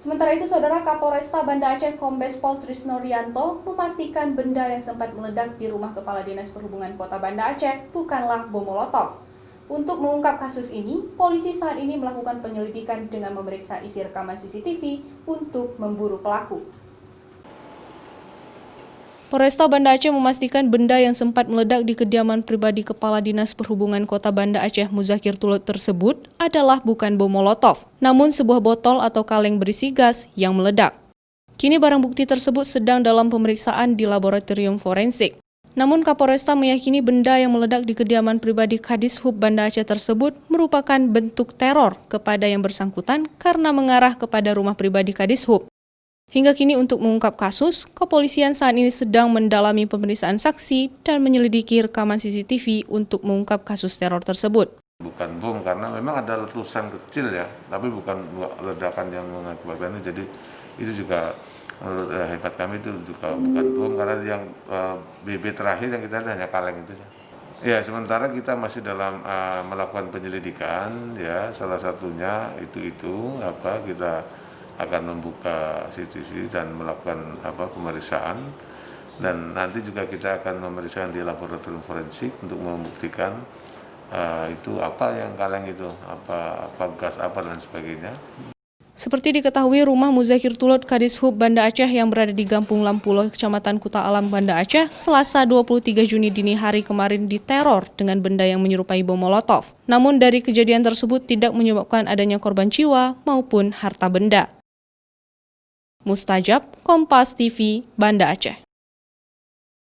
Sementara itu, Saudara Kapolresta Banda Aceh Kombes Pol Trisno Rianto memastikan benda yang sempat meledak di rumah Kepala Dinas Perhubungan Kota Banda Aceh bukanlah bom molotov. Untuk mengungkap kasus ini, polisi saat ini melakukan penyelidikan dengan memeriksa isi rekaman CCTV untuk memburu pelaku. Polresta Banda Aceh memastikan benda yang sempat meledak di kediaman pribadi Kepala Dinas Perhubungan Kota Banda Aceh Muzakir Tulud tersebut adalah bukan bom molotov, namun sebuah botol atau kaleng berisi gas yang meledak. Kini barang bukti tersebut sedang dalam pemeriksaan di laboratorium forensik. Namun Kapolresta meyakini benda yang meledak di kediaman pribadi Kadishub Banda Aceh tersebut merupakan bentuk teror kepada yang bersangkutan karena mengarah kepada rumah pribadi Kadishub. Hingga kini untuk mengungkap kasus, kepolisian saat ini sedang mendalami pemeriksaan saksi dan menyelidiki rekaman CCTV untuk mengungkap kasus teror tersebut. Bukan bom karena memang ada letusan kecil ya, tapi bukan ledakan yang mengakibatkan itu. Jadi itu juga menurut hebat kami itu juga bukan bom karena yang BB terakhir yang kita lihat hanya kaleng itu ya. Ya sementara kita masih dalam melakukan penyelidikan ya, salah satunya itu kita akan membuka CCTV dan melakukan pemeriksaan, dan nanti juga kita akan memeriksa di laboratorium forensik untuk membuktikan itu apa yang kaleng itu, apa gas apa dan sebagainya. Seperti diketahui, rumah Muzakir Tulud Kadishub Banda Aceh yang berada di Gampung Lampulo, Kecamatan Kuta Alam, Banda Aceh, Selasa 23 Juni dini hari kemarin diteror dengan benda yang menyerupai bom molotov. Namun dari kejadian tersebut tidak menyebabkan adanya korban jiwa maupun harta benda. Mustajab, Kompas TV, Banda Aceh.